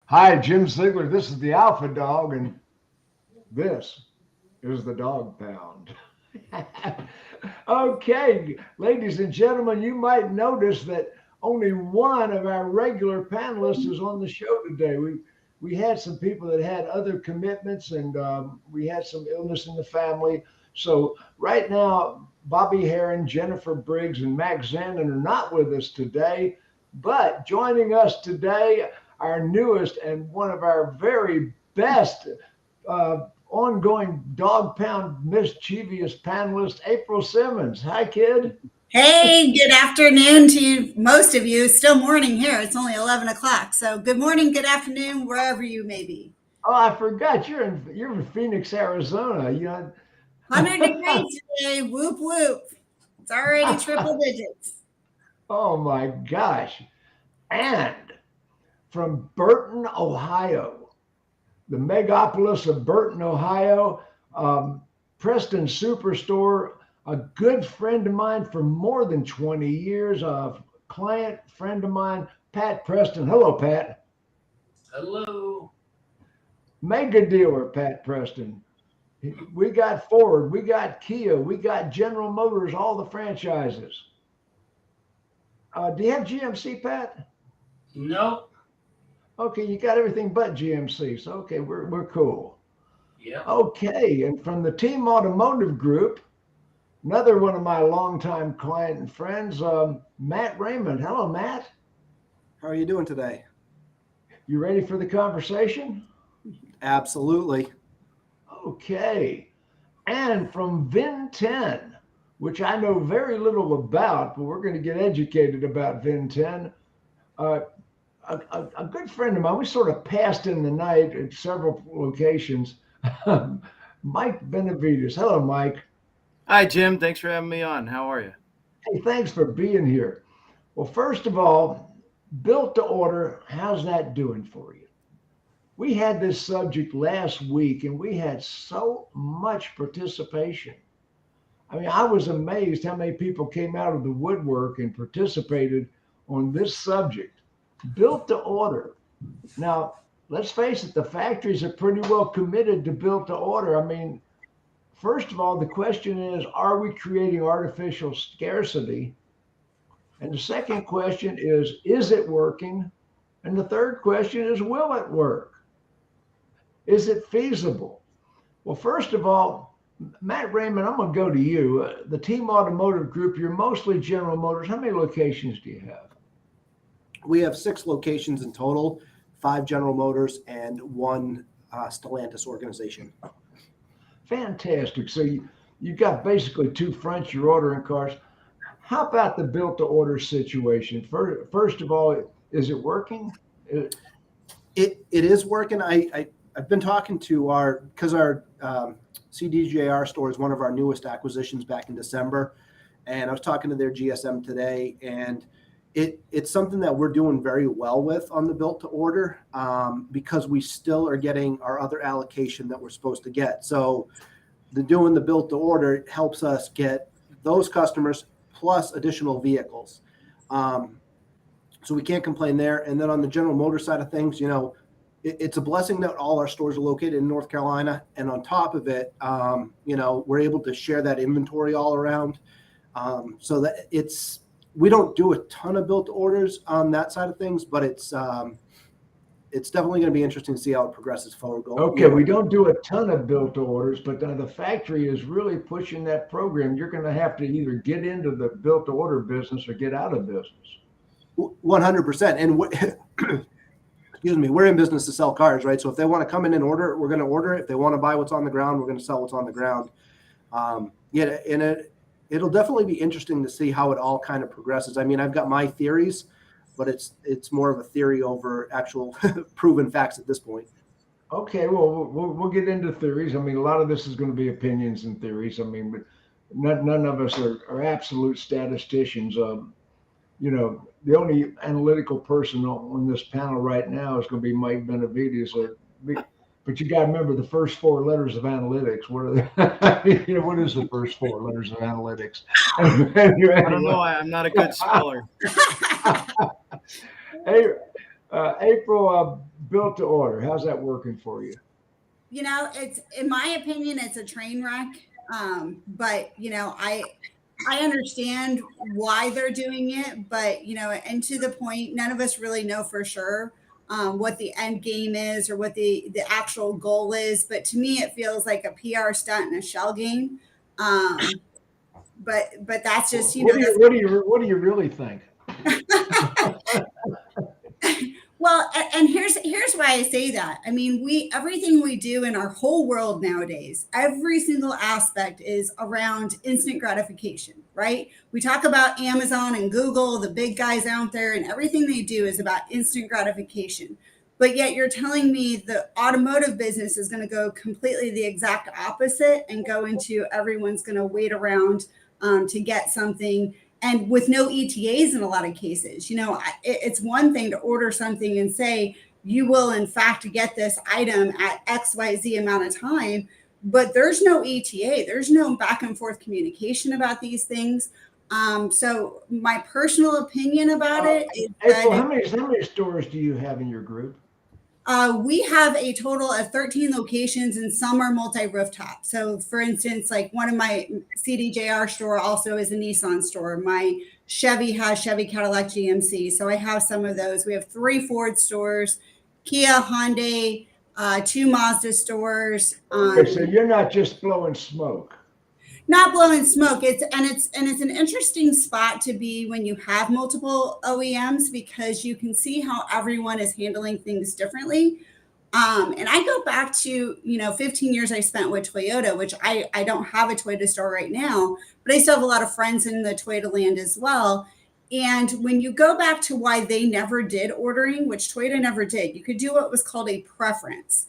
Hi, Jim Ziegler. This is the Alpha Dawg, and this is the Dawg Pound. Okay, ladies and gentlemen, you might notice that only one of our regular panelists is on the show today. We had some people that had other commitments, and we had some illness in the family. So right now, Bobbie Herron, Jennifer Briggs, and Max Zandon are not with us today. But joining us today, our newest and one of our very best ongoing Dawg Pound mischievous panelist, April Simmons. Hi, kid. Hey, good afternoon to you, most of you. Still morning here. It's only 11 o'clock. So good morning, good afternoon, wherever you may be. Oh, I forgot you're in Phoenix, Arizona. 100 degrees today. Whoop, whoop. It's already triple digits. Oh my gosh. And from Burton, Ohio, the megapolis of Burton, Ohio, Preston Superstore, a good friend of mine for more than 20 years, a client friend of mine, Pat Preston. Hello, Pat. Hello. Mega dealer, Pat Preston. We got Ford, we got Kia, we got General Motors, all the franchises. Do you have GMC, Pat? Nope. Okay, you got everything but GMC. So okay, we're cool. Yeah. Okay, and from the Team Automotive Group, another one of my longtime client and friends, Matt Raymond. Hello, Matt. How are you doing today? You ready for the conversation? Absolutely. Okay. And from Vin 10, which I know very little about, but we're going to get educated about Vin 10. A good friend of mine, we sort of passed in the night at several locations. Mike Benavides. Hello, Mike. Hi, Jim. Thanks for having me on. How are you? Hey, thanks for being here. Well, first of all, built to order, how's that doing for you? We had this subject last week and we had so much participation. I mean, I was amazed how many people came out of the woodwork and participated on this subject. Built to order. Now, let's face it, the factories are pretty well committed to built to order. I mean, first of all, the question is, are we creating artificial scarcity? And the second question is it working? And the third question is, will it work? Is it feasible? Well, first of all, Matt Raymond, I'm going to go to you. The Team Automotive Group, you're mostly General Motors. How many locations do you have? We have 6 locations in total, 5 General Motors and 1 Stellantis organization. Fantastic. So you got basically 2 fronts you're ordering cars. How about the built to order situation? First of all, is it working? It is working. I've been talking to because our CDJR store is one of our newest acquisitions back in December. And I was talking to their GSM today, and it's something that we're doing very well with on the built to order because we still are getting our other allocation that we're supposed to get. So doing the built to order helps us get those customers plus additional vehicles. So we can't complain there. And then on the General Motors side of things, it's a blessing that all our stores are located in North Carolina. And on top of it, we're able to share that inventory all around. So that we don't do a ton of built orders on that side of things, but it's definitely going to be interesting to see how it progresses forward. Okay, we don't do a ton of built orders, but the factory is really pushing that program. You're going to have to either get into the built to order business or get out of business. 100%. And excuse me, we're in business to sell cars, right? So if they want to come in and order it, we're going to order it. If they want to buy what's on the ground, we're going to sell what's on the ground. And it'll definitely be interesting to see how it all kind of progresses. I mean, I've got my theories, but it's more of a theory over actual proven facts at this point. Okay, well, we'll get into theories. I mean, a lot of this is going to be opinions and theories. I mean, but none of us are absolute statisticians. The only analytical person on this panel right now is going to be Mike Benavides. But you got to remember the first 4 letters of analytics. What are they? What is the first 4 letters of analytics? I don't know. I'm not a good speller. Hey, April, built to order. How's that working for you? It's, in my opinion, it's a train wreck. But I understand why they're doing it, but and to the point, none of us really know for sure what the end game is or what the actual goal is. But to me, it feels like a PR stunt and a shell game. But that's just What do you really think? Well, and here's why I say that. I mean, everything we do in our whole world nowadays, every single aspect is around instant gratification, right? We talk about Amazon and Google, the big guys out there, and everything they do is about instant gratification. But yet you're telling me the automotive business is going to go completely the exact opposite and go into everyone's going to wait around to get something, and with no ETAs in a lot of cases. It's one thing to order something and say, you will in fact get this item at XYZ amount of time, but there's no ETA. There's no back and forth communication about these things. So my personal opinion about it is April, how many stores do you have in your group? We have a total of 13 locations, and some are multi-rooftop. So for instance, like one of my CDJR store also is a Nissan store. My Chevy has Chevy, Cadillac, GMC. So I have some of those. We have 3 Ford stores, Kia, Hyundai, 2 Mazda stores. Okay, so you're not just blowing smoke. Not blowing smoke. It's an interesting spot to be when you have multiple OEMs, because you can see how everyone is handling things differently. And I go back to 15 years I spent with Toyota, which I don't have a Toyota store right now, but I still have a lot of friends in the Toyota land as well. And when you go back to why they never did ordering, which Toyota never did, you could do what was called a preference.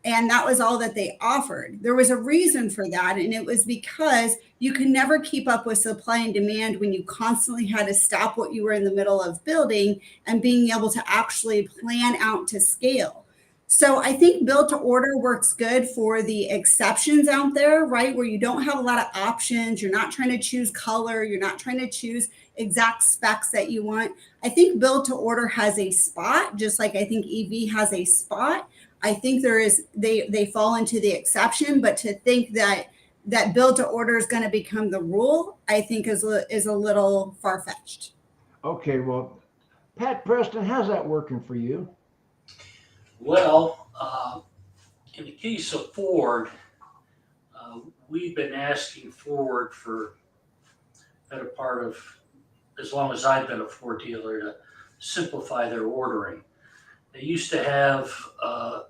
And that was all that they offered. There was a reason for that. And it was because you could never keep up with supply and demand when you constantly had to stop what you were in the middle of building and being able to actually plan out to scale. So I think build to order works good for the exceptions out there, right? Where you don't have a lot of options. You're not trying to choose color. You're not trying to choose exact specs that you want. I think build to order has a spot, just like I think EV has a spot. I think they fall into the exception, but to think that build to order is going to become the rule, I think is a little far-fetched. Okay, well, Pat Preston, how's that working for you? Well, in the case of Ford, we've been asking Ford for the better part of as long as I've been a Ford dealer to simplify their ordering. They used to have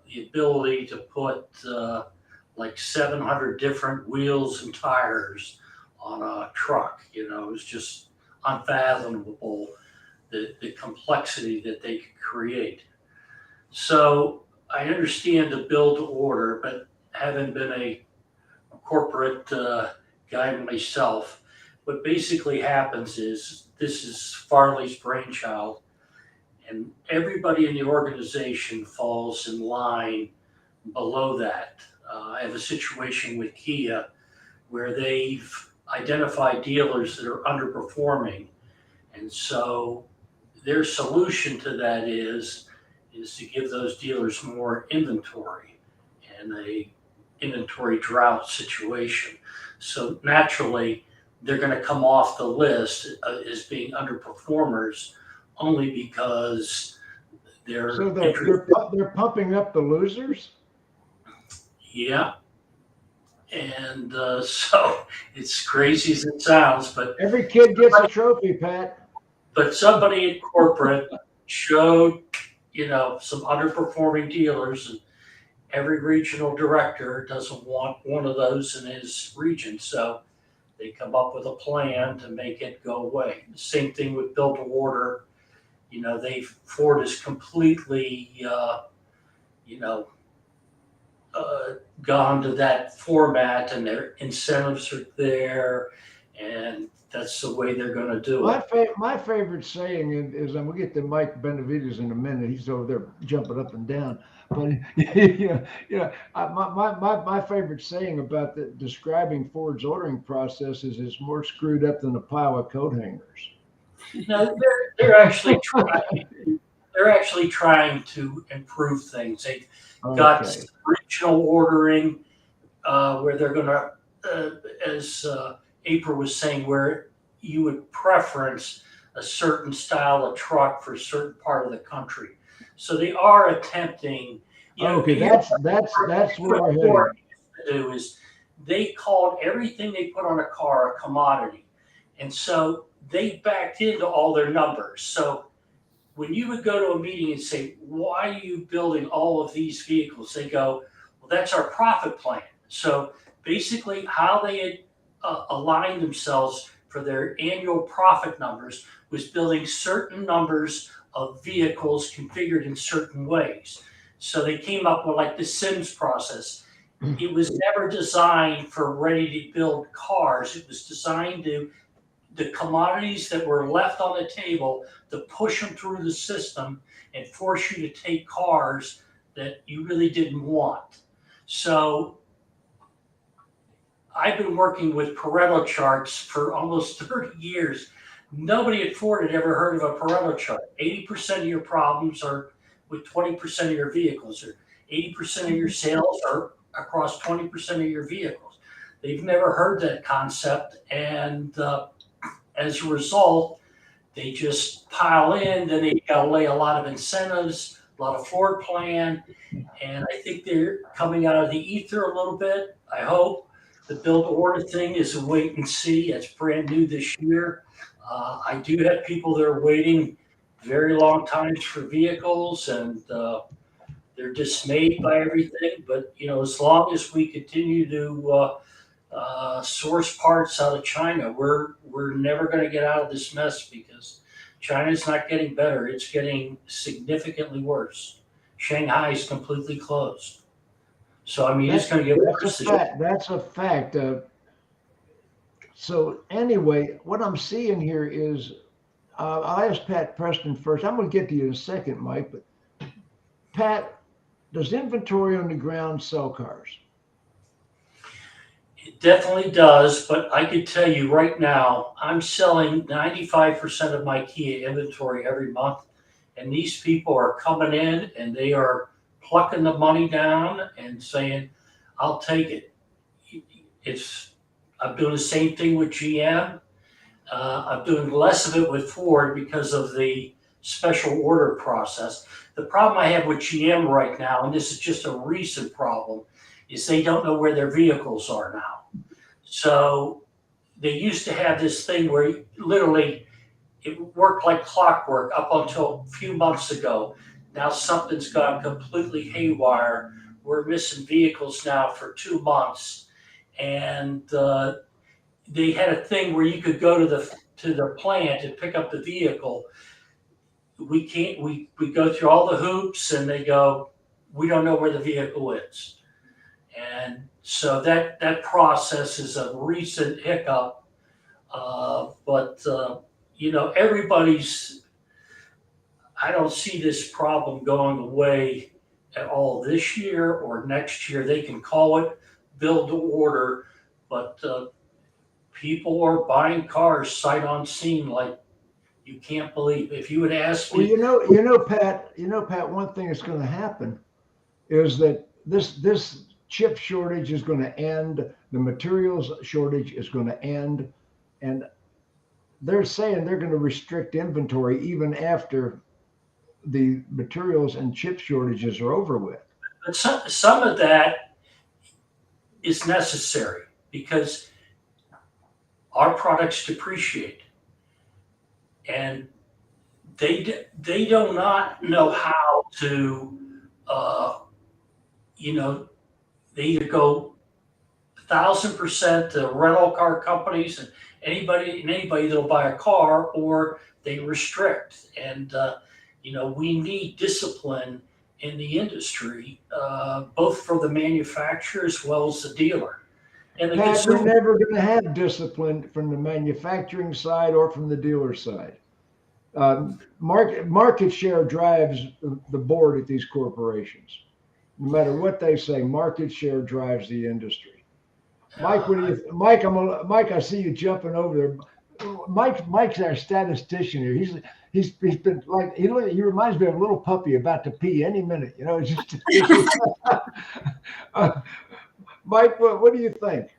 the ability to put like 700 different wheels and tires on a truck. It was just unfathomable, the complexity that they could create. So I understand the build to order, but having been a corporate guy myself, what basically happens is this is Farley's brainchild. And everybody in the organization falls in line below that. I have a situation with Kia where they've identified dealers that are underperforming. And so their solution to that is to give those dealers more inventory and a inventory drought situation. So naturally, they're going to come off the list as being underperformers, only because they're pumping up the losers. Yeah, and so it's crazy as it sounds, but every kid gets a trophy, Pat. But somebody in corporate showed some underperforming dealers, and every regional director doesn't want one of those in his region, so they come up with a plan to make it go away. The same thing with build to order. Ford is completely, gone to that format, and their incentives are there, and that's the way they're going to do it. My favorite saying is, and we'll get to Mike Benavides in a minute. He's over there jumping up and down. But my favorite saying about describing Ford's ordering process is it's more screwed up than a pile of coat hangers. No, they're actually trying. they're actually trying to improve things. They've got Okay. regional ordering where they're going to, as April was saying, where you would preference a certain style of truck for a certain part of the country. So they are attempting. Okay, that's where we're headed. To do is they called everything they put on a car a commodity, and so they backed into all their numbers. So when you would go to a meeting and say, "Why are you building all of these vehicles?" They go, "Well, that's our profit plan." So basically, how they had aligned themselves for their annual profit numbers was building certain numbers of vehicles configured in certain ways. So they came up with like the Sims process. It was never designed for ready to build cars. It was designed to the commodities that were left on the table to push them through the system and force you to take cars that you really didn't want. So I've been working with Pareto charts for almost 30 years. Nobody at Ford had ever heard of a Pareto chart. 80% of your problems are with 20% of your vehicles, or 80% of your sales are across 20% of your vehicles. They've never heard that concept, and as a result, they just pile in. Then they got to lay a lot of incentives, a lot of floor plan, and I think they're coming out of the ether a little bit. I hope the build order thing is a wait and see. It's brand new this year. I do have people that are waiting very long times for vehicles, and they're dismayed by everything. But as long as we continue to source parts out of China, we're never going to get out of this mess, because China's not getting better; it's getting significantly worse. Shanghai is completely closed, so I mean it's going to get worse. That's a fact. So anyway, what I'm seeing here is, I'll ask Pat Preston first. I'm going to get to you in a second, Mike. But Pat, does inventory on the ground sell cars? It definitely does, but I could tell you right now, I'm selling 95% of my Kia inventory every month, and these people are coming in and they are plucking the money down and saying, "I'll take it." I'm doing the same thing with GM. I'm doing less of it with Ford because of the special order process. The problem I have with GM right now, and this is just a recent problem, is they don't know where their vehicles are now. So they used to have this thing where literally it worked like clockwork up until a few months ago. Now something's gone completely haywire. We're missing vehicles now for 2 months. And they had a thing where you could go to the plant and pick up the vehicle. We can't. We go through all the hoops, and they go, "We don't know where the vehicle is." And so that process is a recent hiccup. But everybody's. I don't see this problem going away at all this year or next year. They can call it build to order, but people are buying cars sight unseen like you can't believe. If you would ask me, Pat, one thing that's going to happen is that this chip shortage is going to end, the materials shortage is going to end, and they're saying they're going to restrict inventory even after the materials and chip shortages are over with. But some of that is necessary because our products depreciate, and they do not know how to, they either go 1,000% to rental car companies and anybody that'll buy a car, or they restrict. And we need discipline in the industry, both for the manufacturer as well as the dealer. And the Pat, consumer. we're never going to have discipline from the manufacturing side or from the dealer side. Market share drives the board at these corporations. No matter what they say, market share drives the industry. Mike, Mike, I see you jumping over there. Mike's our statistician here. he's been like he reminds me of a little puppy about to pee any minute. You know, it's just Mike. What do you think?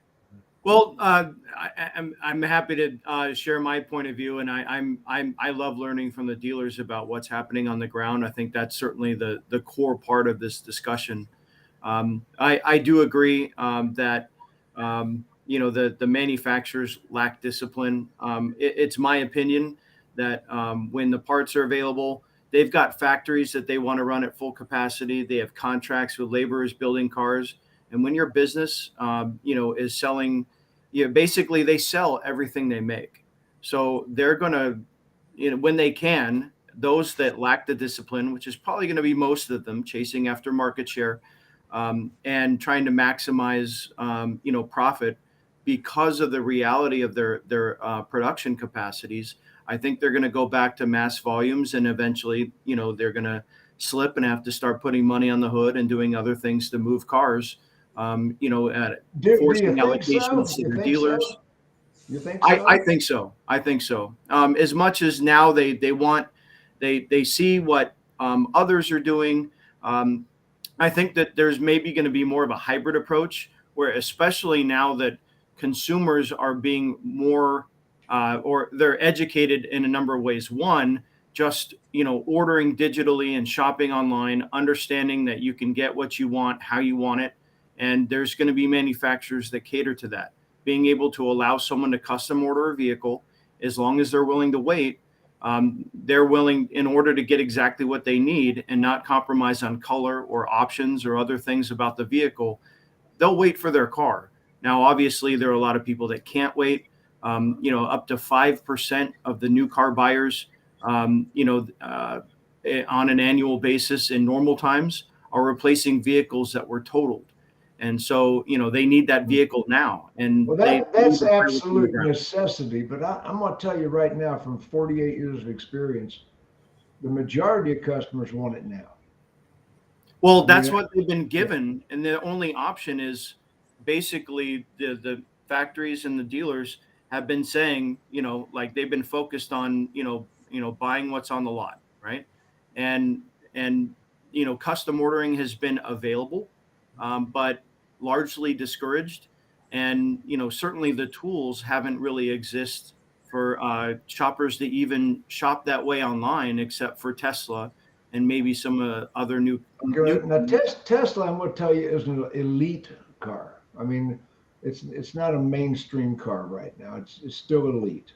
Well, I'm happy to share my point of view, and I love learning from the dealers about what's happening on the ground. I think that's certainly the core part of this discussion. I do agree that the manufacturers lack discipline. It's my opinion that when the parts are available, they've got factories that they want to run at full capacity. They have contracts with laborers building cars, and when your business is selling, basically they sell everything they make. So they're going to, when they can, those that lack the discipline, which is probably going to be most of them, chasing after market share and trying to maximize, profit because of the reality of their production capacities. I think they're going to go back to mass volumes, and eventually, they're going to slip and have to start putting money on the hood and doing other things to move cars. At forcing allocations to their dealers. So? You think so? I think so. I think so. As much as now they see what others are doing. I think that there's maybe going to be more of a hybrid approach, where especially now that consumers are being more or they're educated in a number of ways. One, just ordering digitally and shopping online, understanding that you can get what you want, how you want it. And there's going to be manufacturers that cater to that. Being able to allow someone to custom order a vehicle, as long as they're willing to wait, they're willing in order to get exactly what they need and not compromise on color or options or other things about the vehicle. They'll wait for their car. Now, obviously, there are a lot of people that can't wait. Up to 5% of the new car buyers, on an annual basis in normal times are replacing vehicles that were totaled. And so, they need that vehicle now. And that's absolute necessity. But I'm going to tell you right now, from 48 years of experience, the majority of customers want it now. Well, that's what they've been given. And the only option is basically the factories and the dealers have been saying, like they've been focused on, buying what's on the lot. Right. And custom ordering has been available, but largely discouraged. And, certainly the tools haven't really exist for shoppers to even shop that way online, except for Tesla and maybe some other new. Now, Tesla, I'm going to tell you, is an elite car. I mean, it's not a mainstream car right now. It's still elite.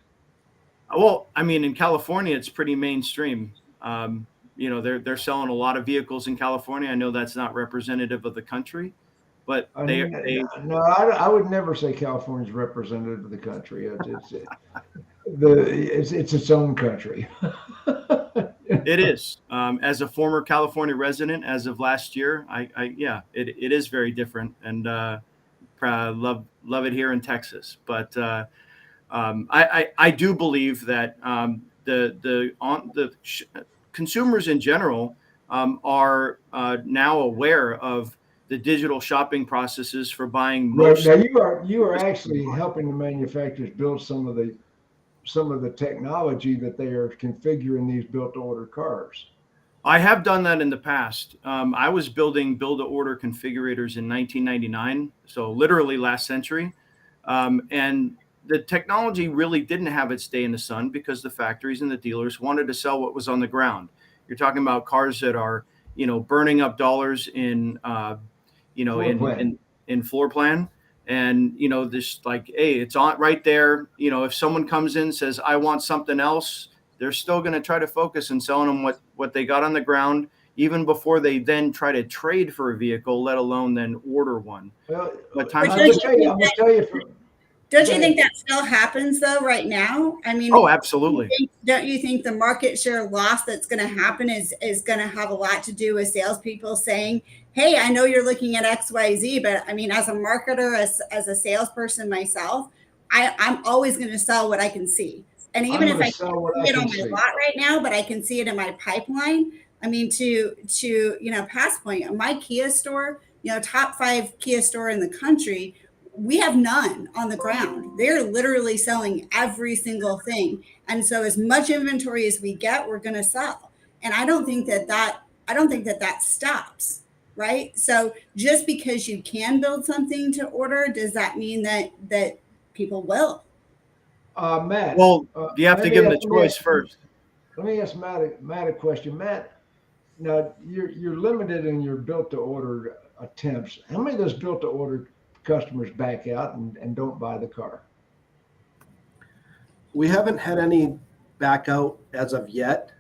Well, I mean, in California, it's pretty mainstream. They're selling a lot of vehicles in California. I know that's not representative of the country, but I would never say California is representative of the country. It's its own country. It is. As a former California resident, as of last year, it is very different, and love it here in Texas. But I do believe that the consumers in general are now aware of the digital shopping processes for buying most. Now you are actually helping the manufacturers build some of the technology that they are configuring these built-to-order cars. I have done that in the past. I was building build-to-order configurators in 1999, so literally last century, and the technology really didn't have its day in the sun because the factories and the dealers wanted to sell what was on the ground. You're talking about cars that are, burning up dollars in floor plan. And, this like, hey, it's on right there. If someone comes in and says, I want something else, they're still going to try to focus on selling them what they got on the ground, even before they then try to trade for a vehicle, let alone then order one. Well, I'm going to tell you. Don't you think that still happens though right now? I mean, oh, absolutely. Don't you think the market share loss that's going to happen is going to have a lot to do with salespeople saying, hey, I know you're looking at XYZ, but I mean, as a marketer, as a salesperson myself, I'm always going to sell what I can see. And even if I can't see it on my lot right now, but I can see it in my pipeline. I mean, to Pat's point, my Kia store, top 5 Kia store in the country, we have none on the ground. They're literally selling every single thing. And so as much inventory as we get, we're going to sell. And I don't think that stops, right? So just because you can build something to order, does that mean that people will? Matt. Well, you have to give them the choice first. Let me ask Matt a question. Matt, now you're limited in your built to order attempts. How many of those built to order customers back out and don't buy the car? We haven't had any back out as of yet.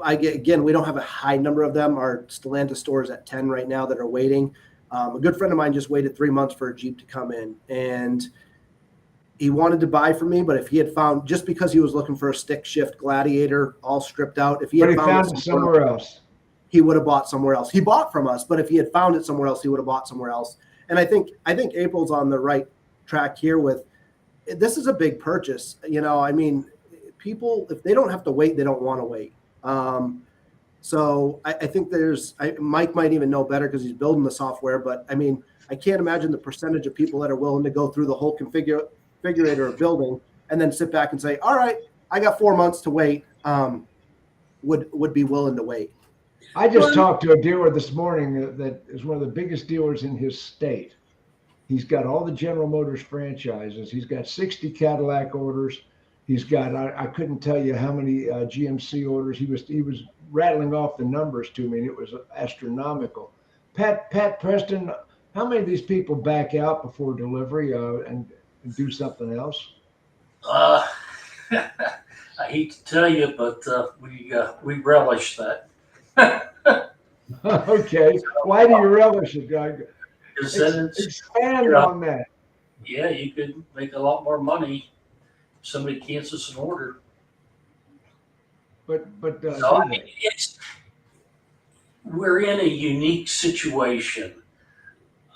Again, we don't have a high number of them. Our Stellantis store is at 10 right now that are waiting. A good friend of mine just waited 3 months for a Jeep to come in, and he wanted to buy from me, but if he had found, just because he was looking for a stick shift Gladiator all stripped out, if he had found it somewhere else, he would have bought somewhere else. He bought from us, but if he had found it somewhere else, he would have bought somewhere else. And I think April's on the right track here with, this is a big purchase. I mean, people, if they don't have to wait, they don't want to wait. So I think Mike might even know better because he's building the software, but I mean, I can't imagine the percentage of people that are willing to go through the whole configurator of building and then sit back and say, all right, I got 4 months to wait, would be willing to wait. I just talked to a dealer this morning that is one of the biggest dealers in his state. He's got all the General Motors franchises. He's got 60 Cadillac orders. He's got, I couldn't tell you how many GMC orders. He was rattling off the numbers to me, and it was astronomical. Pat Preston, how many of these people back out before delivery and do something else? I hate to tell you, but we relish that. Okay, why do you relish it, Doug? Expand on that. Yeah, you could make a lot more money if somebody cancels an order. But No, I mean, we're in a unique situation.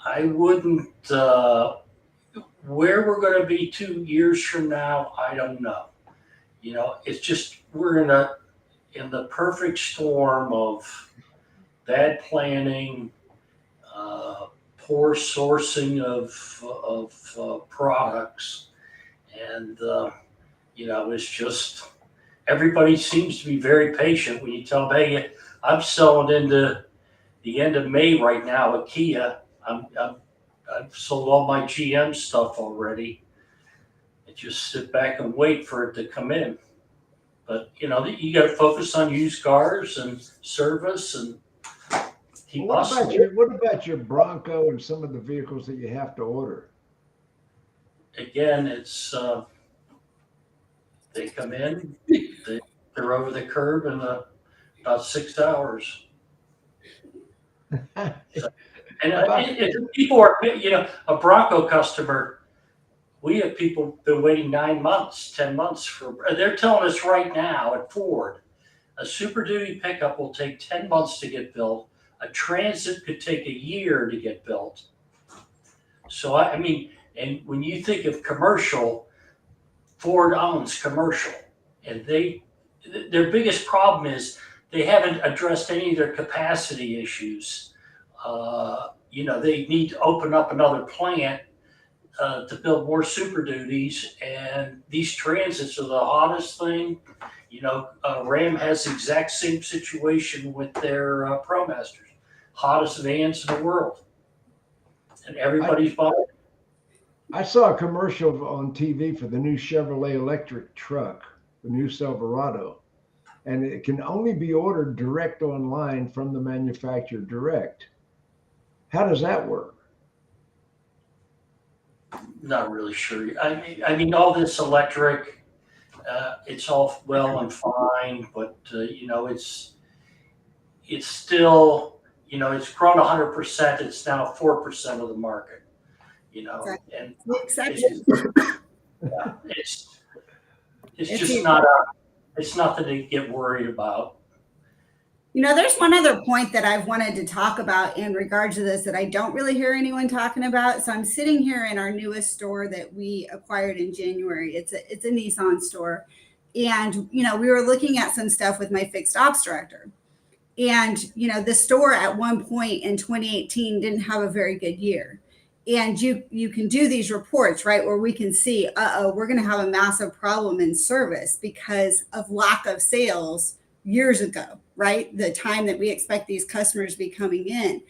I wouldn't. Where we're going to be 2 years from now, I don't know. It's just we're in the perfect storm of bad planning, poor sourcing of products, and it's just everybody seems to be very patient when you tell them, hey, I'm selling into the end of May right now at Kia. I've sold all my GM stuff already. And just sit back and wait for it to come in. But you got to focus on used cars and service and keep hustling. What about your Bronco and some of the vehicles that you have to order? Again, it's they come in, they're over the curb in about 6 hours. And people are, a Bronco customer. We have people been waiting 9 months, 10 months for. They're telling us right now at Ford, a Super Duty pickup will take 10 months to get built. A Transit could take a year to get built. So I mean, and when you think of commercial, Ford owns commercial, and their biggest problem is they haven't addressed any of their capacity issues. They need to open up another plant to build more Super Duties, and these Transits are the hottest thing. Ram has the exact same situation with their ProMasters, hottest vans in the world, and everybody's buying it. I saw a commercial on TV for the new Chevrolet electric truck, the new Silverado, and it can only be ordered direct online from the manufacturer direct. How does that work? Not really sure. I mean, all this electric, it's all well and fine, but it's still, it's grown 100%. It's now 4% of the market. Exactly. And The exception. it's just not it's nothing to get worried about. There's one other point that I've wanted to talk about in regards to this that I don't really hear anyone talking about. So I'm sitting here in our newest store that we acquired in January. It's a Nissan store. And, we were looking at some stuff with my fixed ops director. And, the store at one point in 2018 didn't have a very good year. And you can do these reports, right, where we can see, we're going to have a massive problem in service because of lack of sales years ago, right? The time that we expect these customers to be coming in.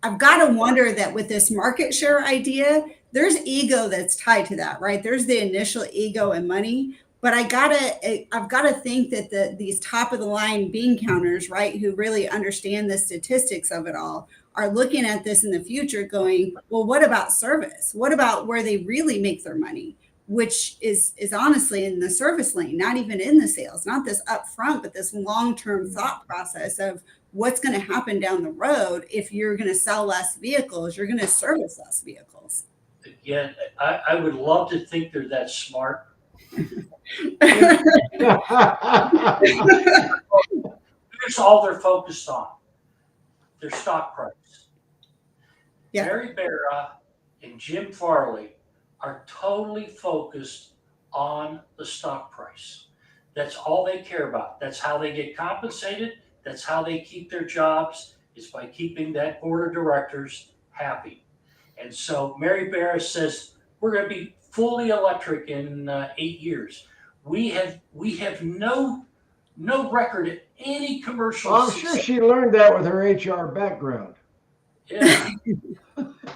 I've got to wonder that with this market share idea, there's ego that's tied to that, right? There's the initial ego and money, but I've got to think that these top of the line bean counters, right, who really understand the statistics of it all, are looking at this in the future going, well, what about service? What about where they really make their money, which is honestly in the service lane, not even in the sales, not this upfront, but this long-term thought process of what's going to happen down the road. If you're going to sell less vehicles, you're going to service less vehicles. Again, I would love to think they're that smart. Here's all they're focused on: their stock price. Yeah. Mary Barra and Jim Farley are totally focused on the stock price. That's all they care about. That's how they get compensated. That's how they keep their jobs, is by keeping that board of directors happy. And so Mary Barra says, we're going to be fully electric in 8 years. We have no record of any commercial. Well, I'm sure she learned that with her HR background. Yeah.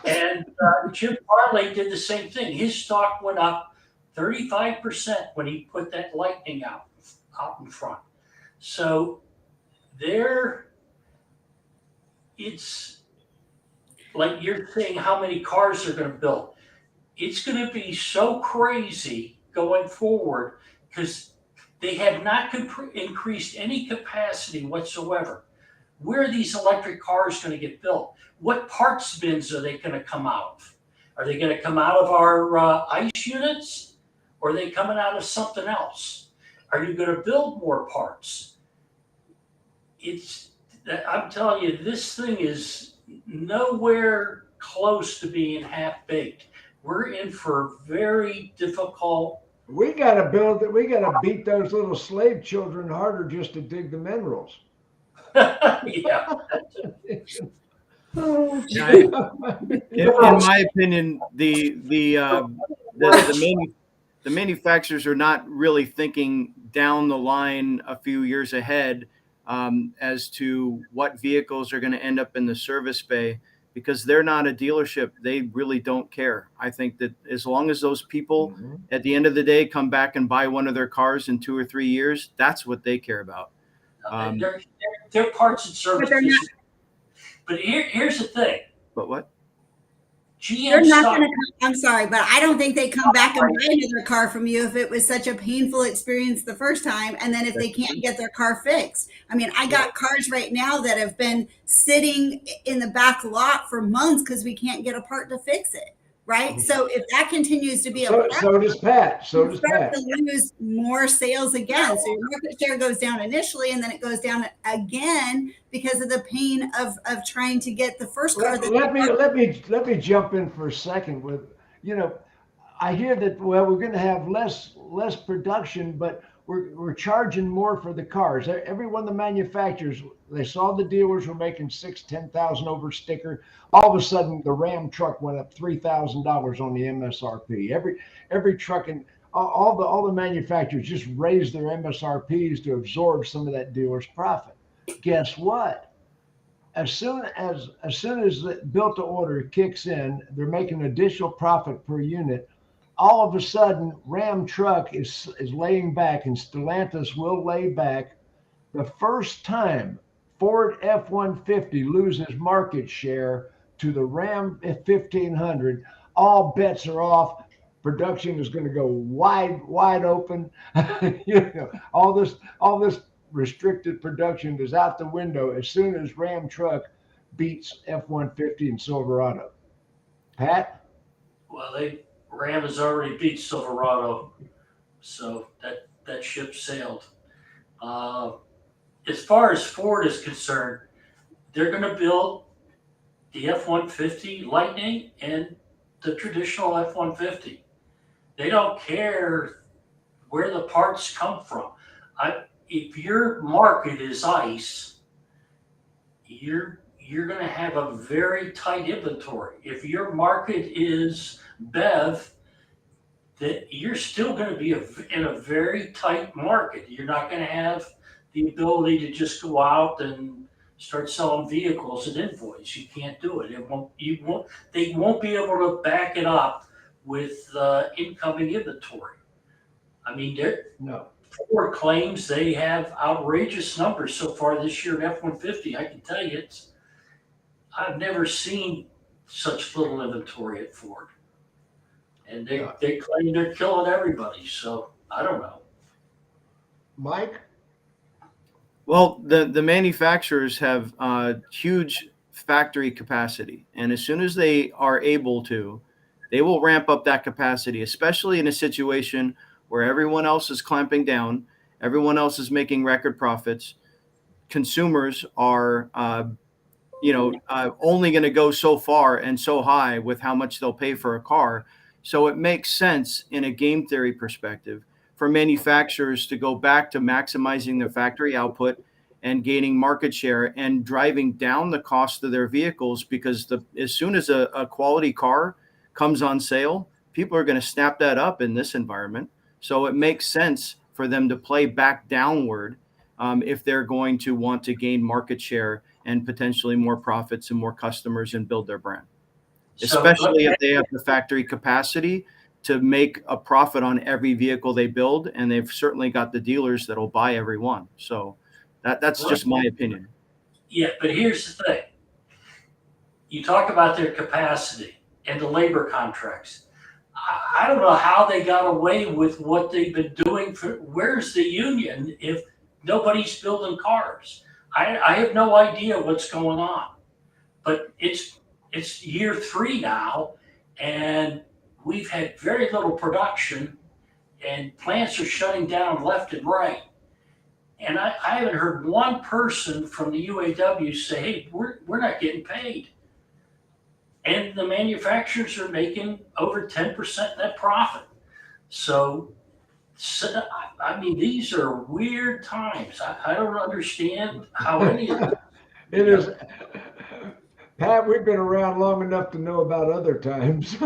And Jim Farley did the same thing. His stock went up 35% when he put that lightning out in front. So it's like you're saying, how many cars they're going to build. It's going to be so crazy going forward because they have not increased any capacity whatsoever. Where are these electric cars going to get built? What parts bins are they going to come out of? Are they going to come out of our ICE units? Or are they coming out of something else? Are you going to build more parts? I'm telling you, this thing is nowhere close to being half-baked. We're in for very difficult. We got to build it. We got to beat those little slave children harder just to dig the minerals. Yeah. In my opinion, the manufacturers are not really thinking down the line a few years ahead as to what vehicles are going to end up in the service bay, because they're not a dealership. They really don't care. I think that as long as those people at the end of the day come back and buy one of their cars in 2 or 3 years, that's what they care about. They're parts and services. But here's the thing. But what? They're not going to come. I'm sorry, but I don't think they come back and buy another car from you if it was such a painful experience the first time, and then if they can't get their car fixed. I mean, I got cars right now that have been sitting in the back lot for months because we can't get a part to fix it. Right. So if that continues to be so does Pat. So does Pat. To lose more sales again. So your market share goes down initially, and then it goes down again because of the pain of trying to get the first car. Let me jump in for a second with, I hear that, well, we're going to have less production, but we're charging more for the cars. Every one of the manufacturers, they saw the dealers were making $10,000 over sticker. All of a sudden, the Ram truck went up $3,000 on the MSRP. Every truck and all the manufacturers just raised their MSRPs to absorb some of that dealer's profit. Guess what? As soon as the built to order kicks in, they're making additional profit per unit. All of a sudden, Ram truck is laying back, and Stellantis will lay back. The first time Ford F-150 loses market share to the Ram 1500, all bets are off. Production is going to go wide open. All this restricted production is out the window as soon as Ram truck beats F-150 and Silverado. Pat? Well, Ram has already beat Silverado, so that ship sailed. As far as Ford is concerned, they're going to build the F-150 Lightning and the traditional F-150. They don't care where the parts come from. If your market is ICE, you're you're going to have a very tight inventory. If your market is BEV, that you're still going to be in a very tight market. You're not going to have the ability to just go out and start selling vehicles at invoice. You can't do it. They won't be able to back it up with incoming inventory. I mean, No. Ford claims they have outrageous numbers so far this year in F-150. I can tell you, I've never seen such little inventory at Ford. And they claim they're killing everybody. So I don't know. Mike? Well, the manufacturers have huge factory capacity. And as soon as they are able to, they will ramp up that capacity, especially in a situation where everyone else is clamping down, everyone else is making record profits. Consumers are, only going to go so far and so high with how much they'll pay for a car. So it makes sense in a game theory perspective for manufacturers to go back to maximizing their factory output and gaining market share and driving down the cost of their vehicles, because as soon as a quality car comes on sale, people are going to snap that up in this environment. So it makes sense for them to play back downward if they're going to want to gain market share and potentially more profits and more customers and build their brand. Especially if they have the factory capacity to make a profit on every vehicle they build, and they've certainly got the dealers that'll buy every one. So that's just my opinion. Yeah, but here's the thing. You talk about their capacity and the labor contracts. I don't know how they got away with what they've been doing. Where's the union if nobody's building cars? I have no idea what's going on. But it's year 3 now, and we've had very little production, and plants are shutting down left and right. And I haven't heard one person from the UAW say, hey, we're not getting paid. And the manufacturers are making over 10% net profit. So I mean, these are weird times. I don't understand how any of it. It is. Pat, we've been around long enough to know about other times.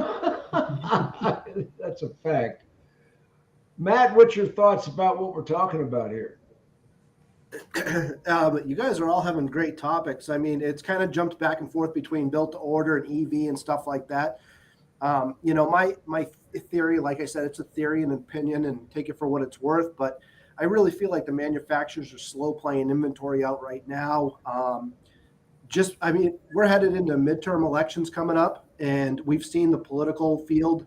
That's a fact. Matt, what's your thoughts about what we're talking about here? But you guys are all having great topics. I mean, it's kind of jumped back and forth between built to order and EV and stuff like that. My theory, like I said, it's a theory and opinion, and take it for what it's worth. But I really feel like the manufacturers are slow playing inventory out right now. We're headed into midterm elections coming up, and we've seen the political field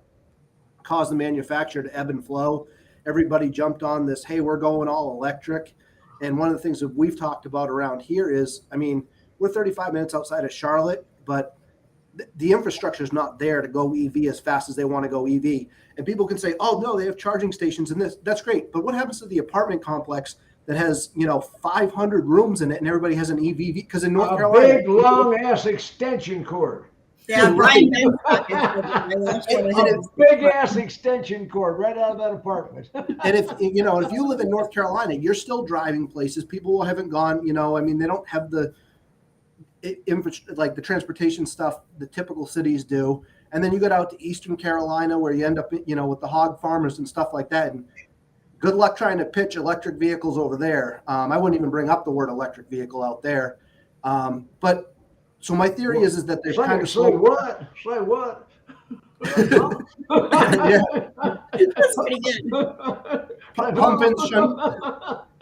cause the manufacturer to ebb and flow. Everybody jumped on this, hey, we're going all electric. And one of the things that we've talked about around here is, I mean, we're 35 minutes outside of Charlotte, but the infrastructure is not there to go EV as fast as they want to go EV. And people can say, oh, no, they have charging stations and this. That's great. But what happens to the apartment complex that has, 500 rooms in it and everybody has an EV? Because in North Carolina, big, long-ass extension cord. Yeah, Right. A big-ass extension cord right out of that apartment. And if you live in North Carolina, you're still driving places. People haven't gone, they don't have the the transportation stuff the typical cities do. And then you get out to Eastern Carolina where you end up, with the hog farmers and stuff like that. And good luck trying to pitch electric vehicles over there. I wouldn't even bring up the word electric vehicle out there. So my theory is that there's kind of Say what? Yeah. That's pretty good.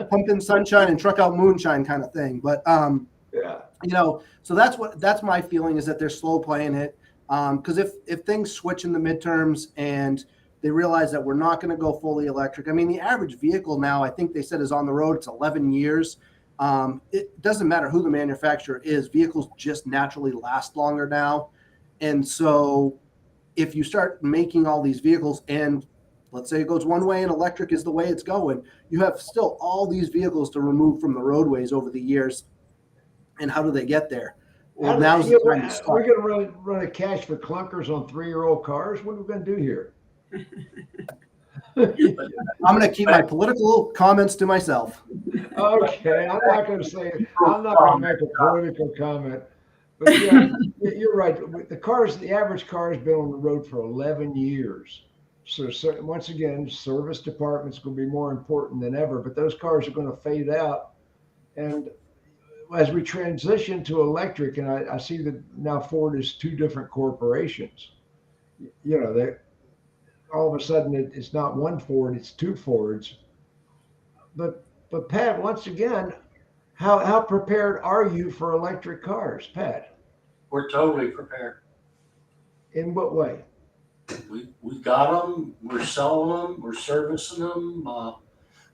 Pumping sunshine and truck out moonshine kind of thing. But yeah. So that's my feeling, is that they're slow playing it. Because if things switch in the midterms and they realize that we're not going to go fully electric. I mean, the average vehicle now, I think they said, is on the road. It's 11 years. It doesn't matter who the manufacturer is. Vehicles just naturally last longer now. And so if you start making all these vehicles, and let's say it goes one way and electric is the way it's going, you have still all these vehicles to remove from the roadways over the years. And how do they get there? Well, now's the time to start. We're going to run a cash for clunkers on 3-year-old cars. What are we going to do here? I'm going to keep my political comments to myself. Okay, I'm not going to make a political comment. But yeah, you're right. The cars, the average car has been on the road for 11 years. So once again, service department's going to be more important than ever. But those cars are going to fade out, and as we transition to electric, and I see that now Ford is two different corporations. You know, they all of a sudden it's not one Ford, it's two Fords. But Pat, once again, how prepared are you for electric cars, Pat? We're totally prepared. In what way? We got them. We're selling them. We're servicing them.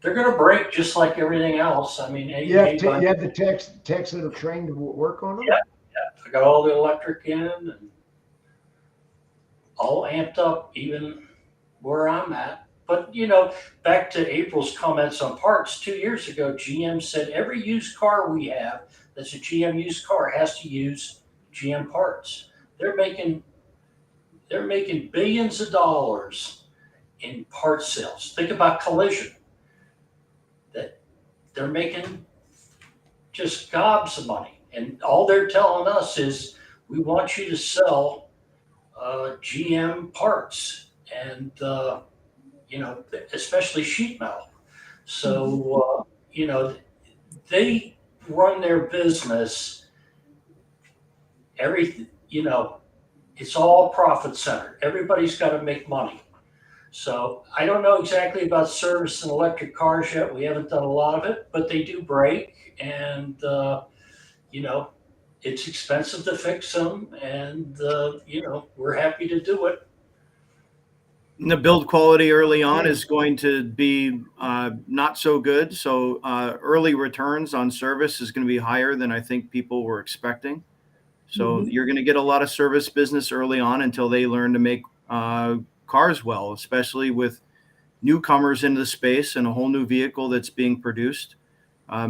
They're going to break just like everything else. I mean, You have the techs that are trained to work on them. Yeah, I got all the electric in and all amped up, even where I'm at. But back to April's comments on parts. 2 years ago, GM said every used car we have that's a GM used car has to use GM parts. They're making billions of dollars in part sales. Think about collision. That they're making just gobs of money. And all they're telling us is, we want you to sell GM parts and, especially sheet metal. So, they run their business, it's all profit centered. Everybody's got to make money. So I don't know exactly about service and electric cars yet. We haven't done a lot of it, but they do break, and it's expensive to fix them, and we're happy to do it. And the build quality early on is going to be not so good. So early returns on service is going to be higher than I think people were expecting. So you're going to get a lot of service business early on until they learn to make cars well, especially with newcomers into the space and a whole new vehicle that's being produced.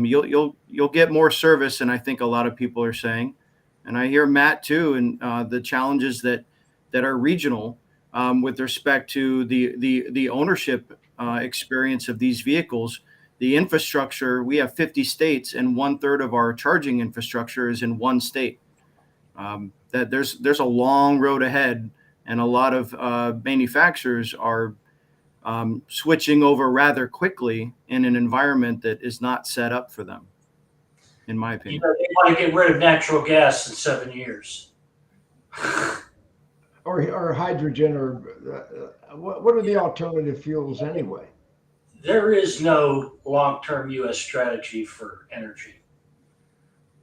You'll get more service than I think a lot of people are saying. And I hear Matt too, and the challenges that are regional with respect to the ownership experience of these vehicles. The infrastructure, we have 50 states, and 1/3 of our charging infrastructure is in one state. That there's a long road ahead, and a lot of manufacturers are switching over rather quickly in an environment that is not set up for them, in my opinion. They want to get rid of natural gas in 7 years. Or hydrogen, or what are the alternative fuels anyway? There is no long-term U.S. strategy for energy.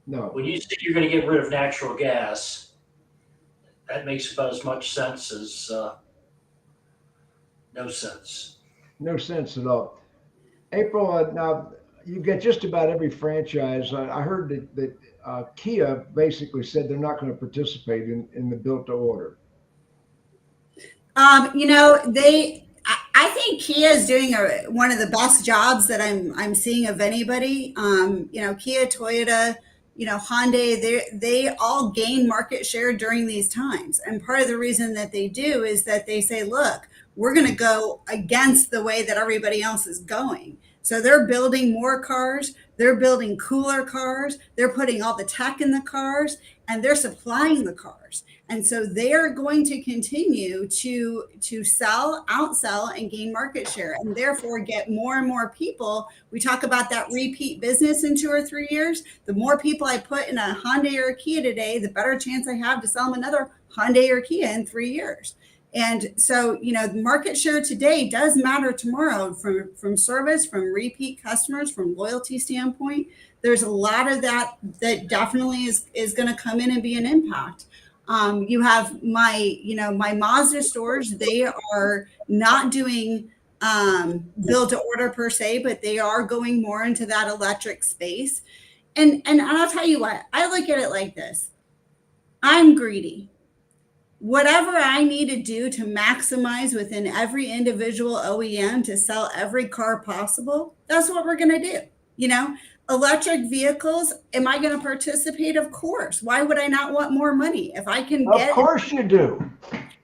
No. When you say you're going to get rid of natural gas, that makes about as much sense as no sense. No sense at all. April, now you get just about every franchise. I heard that Kia basically said they're not going to participate in the built to order. I think Kia is doing one of the best jobs that I'm seeing of anybody. Kia, Toyota, Hyundai, they all gain market share during these times. And part of the reason that they do is that they say, look, we're going to go against the way that everybody else is going. So they're building more cars, they're building cooler cars, they're putting all the tech in the cars, and they're supplying the cars. And so they're going to continue to sell, outsell, and gain market share, and therefore get more and more people. We talk about that repeat business in 2 or 3 years. The more people I put in a Hyundai or a Kia today, the better chance I have to sell them another Hyundai or Kia in 3 years. And so, the market share today does matter tomorrow from service, from repeat customers, from loyalty standpoint. There's a lot of that definitely is going to come in and be an impact. You have my Mazda stores. They are not doing build to order per se, but they are going more into that electric space. And I'll tell you what, I look at it like this. I'm greedy. Whatever I need to do to maximize within every individual OEM to sell every car possible, that's what we're going to do. Electric vehicles, am I going to participate? Of course. Why would I not want more money if I can get? Of course you do.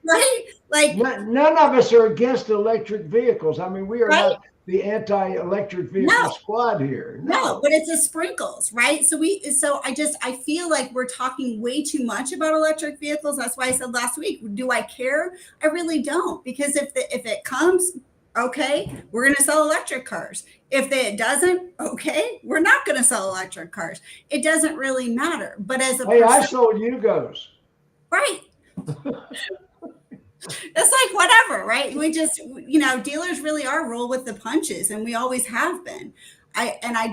Right? Like none of us are against electric vehicles. I mean, we are right? not. the anti-electric vehicle squad here. No, but it's a sprinkles, right? So I feel like we're talking way too much about electric vehicles. That's why I said last week, do I care? I really don't, because if it comes, okay, we're going to sell electric cars. If it doesn't, okay, we're not going to sell electric cars. It doesn't really matter. But as a I sold Yugos. Right. It's like whatever, right? We just, dealers really are roll with the punches, and we always have been. I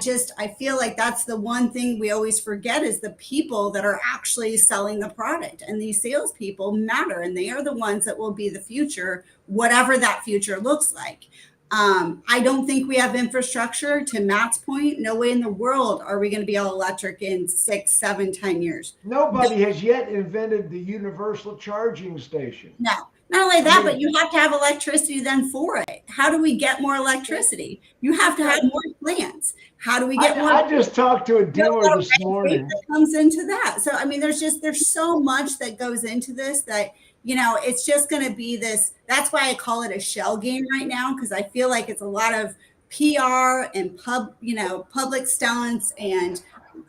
feel like that's the one thing we always forget is the people that are actually selling the product, and these salespeople matter, and they are the ones that will be the future, whatever that future looks like. I don't think we have infrastructure. To Matt's point, no way in the world are we going to be all electric in 6, 7, 10 years. Nobody has yet invented the universal charging station. No. Not only that, but you have to have electricity then for it. How do we get more electricity? You have to have more plants. How do we get more? I just talked to a dealer this morning. That comes into that. So, I mean, there's so much that goes into this that, it's just going to be this. That's why I call it a shell game right now, because I feel like it's a lot of PR and public stunts and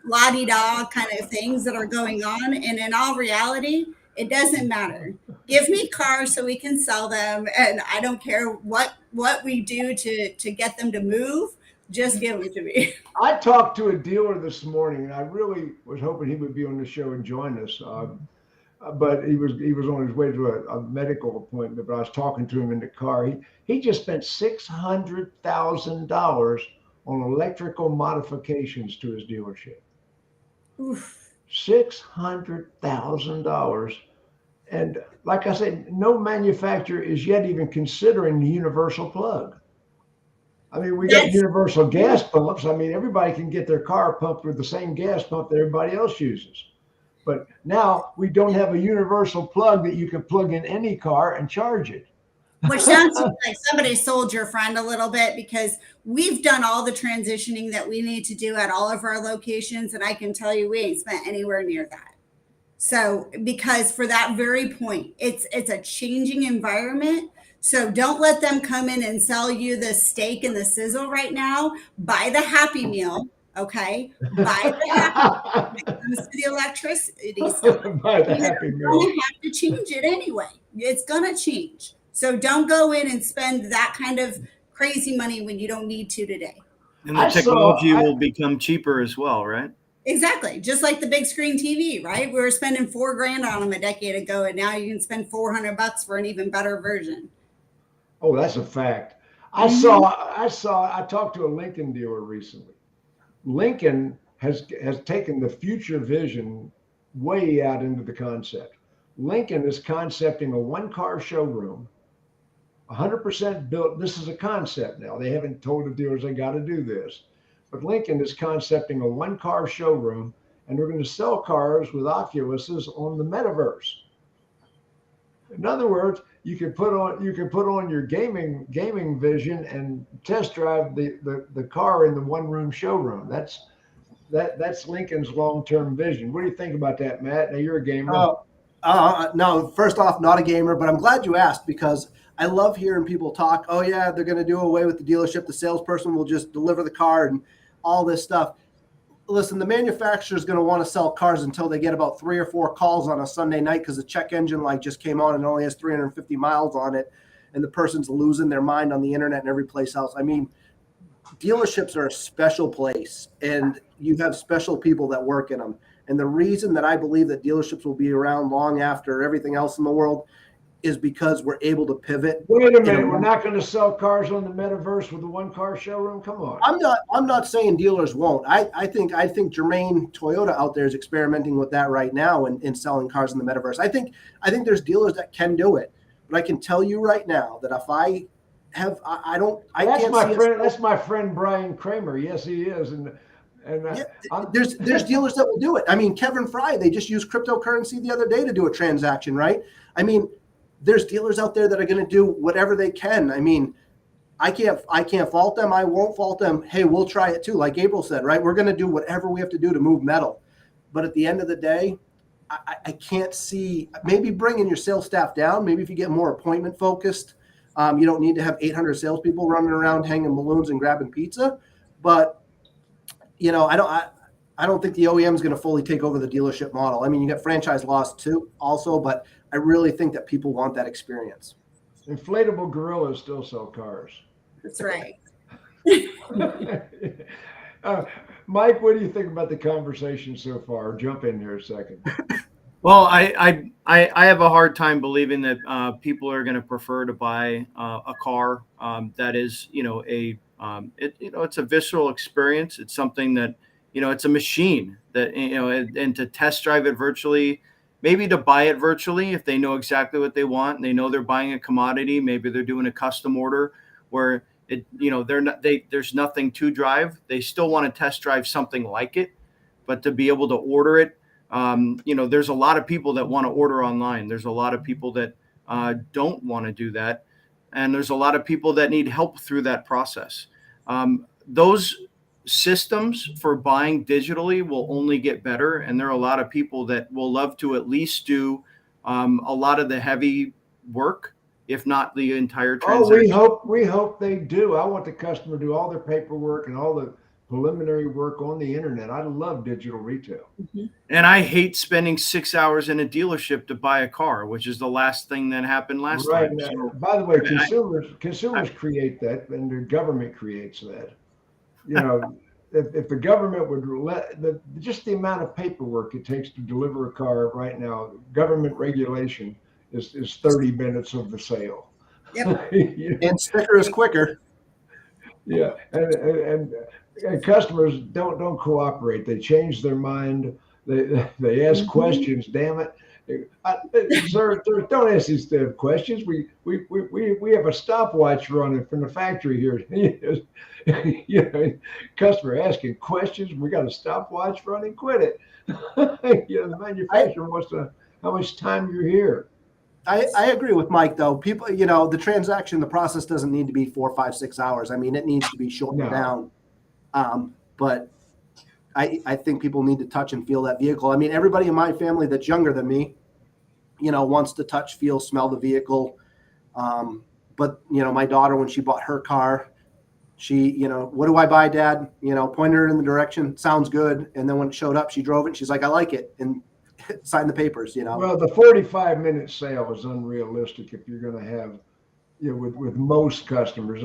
la-di-da kind of things that are going on. And in all reality, it doesn't matter. Give me cars so we can sell them, and I don't care what we do to get them to move. Just give them to me. I talked to a dealer this morning, and I really was hoping he would be on the show and join us. But he was on his way to a medical appointment. But I was talking to him in the car. He just spent $600,000 on electrical modifications to his dealership. Oof. $600,000. And like I said, no manufacturer is yet even considering the universal plug. I mean, we got universal gas pumps. I mean, everybody can get their car pumped with the same gas pump that everybody else uses. But now we don't have a universal plug that you can plug in any car and charge it. Which sounds like somebody sold your friend a little bit, because we've done all the transitioning that we need to do at all of our locations. And I can tell you, we ain't spent anywhere near that. So, because for that very point, it's a changing environment. So don't let them come in and sell you the steak and the sizzle right now. Buy the Happy Meal. Okay. Buy the Happy Meal when it comes to the electricity stuff. Buy the Happy Meal. You're going to have to change it anyway. It's going to change. So don't go in and spend that kind of crazy money when you don't need to today. And the technology will become cheaper as well, right? Exactly. Just like the big screen TV, right? We were spending $4,000 on them a decade ago, and now you can spend $400 for an even better version. Oh, that's a fact. I talked to a Lincoln dealer recently. Lincoln has taken the future vision way out into the concept. Lincoln is concepting a one-car showroom, 100% built. This is a concept now. They haven't told the dealers they got to do this. But Lincoln is concepting a one-car showroom, and they're going to sell cars with Oculuses on the metaverse. In other words, you can put on your gaming vision and test drive the car in the one-room showroom. That's Lincoln's long-term vision. What do you think about that, Matt? Now you're a gamer. No, first off, not a gamer, but I'm glad you asked, because I love hearing people talk. Oh yeah, they're going to do away with the dealership. The salesperson will just deliver the car and all this stuff. Listen, the manufacturer is going to want to sell cars until they get about 3 or 4 calls on a Sunday night because the check engine light just came on and only has 350 miles on it, and the person's losing their mind on the internet and every place else. I mean, dealerships are a special place, and you have special people that work in them. And the reason that I believe that dealerships will be around long after everything else in the world is because we're able to pivot. Wait a minute, we're not going to sell cars on the metaverse with a one-car showroom? Come on. I'm not saying dealers won't. I think Germain Toyota out there is experimenting with that right now and selling cars in the metaverse. I think there's dealers that can do it. But I can tell you right now that if that's my friend Brian Kramer. Yes, he is. There's dealers that will do it. I mean, Kevin Fry, they just used cryptocurrency the other day to do a transaction, right? I mean, there's dealers out there that are going to do whatever they can. I mean, I can't fault them. I won't fault them. Hey, we'll try it too. Like April said, right? We're going to do whatever we have to do to move metal. But at the end of the day, I can't see, maybe bringing your sales staff down. Maybe if you get more appointment focused, You don't need to have 800 salespeople running around hanging balloons and grabbing pizza. But, I don't think the OEM is going to fully take over the dealership model. I mean, you get franchise laws too also, but I really think that people want that experience. Inflatable gorillas still sell cars. That's right. Mike, what do you think about the conversation so far? Jump in here a second. Well, I have a hard time believing that people are going to prefer to buy a car that is, it's a visceral experience. It's something that, it's a machine that, and to test drive it virtually, maybe to buy it virtually if they know exactly what they want and they know they're buying a commodity. Maybe they're doing a custom order where there's nothing to drive. They still want to test drive something like it, but to be able to order it. There's a lot of people that want to order online. There's a lot of people that don't want to do that. And there's a lot of people that need help through that process. Those systems for buying digitally will only get better. And there are a lot of people that will love to at least do a lot of the heavy work, if not the entire transaction. We hope they do. I want the customer to do all their paperwork and all the preliminary work on the internet. I love digital retail. And I hate spending 6 hours in a dealership to buy a car, which is the last thing that happened last time. So, by the way, consumers create that, and the government creates that. If the government would let just the amount of paperwork it takes to deliver a car right now, government regulation is 30 minutes of the sale. Yep. And sticker is quicker. Yeah, and customers don't cooperate. They change their mind. They ask questions. Damn it, sir! Don't ask these questions. We have a stopwatch running from the factory here. Customer asking questions. We got a stopwatch running. Quit it. The manufacturer wants to how much time you're here. I agree with Mike, though. People, the transaction, the process doesn't need to be 4, 5, 6 hours. I mean, it needs to be shortened down. But I think people need to touch and feel that vehicle. I mean, everybody in my family that's younger than me, wants to touch, feel, smell the vehicle. But, my daughter, when she bought her car, she, what do I buy, Dad? Pointed her in the direction. Sounds good. And then when it showed up, she drove it. And she's like, I like it. And sign the papers, Well, the 45-minute sale is unrealistic if you're going to have, with most customers.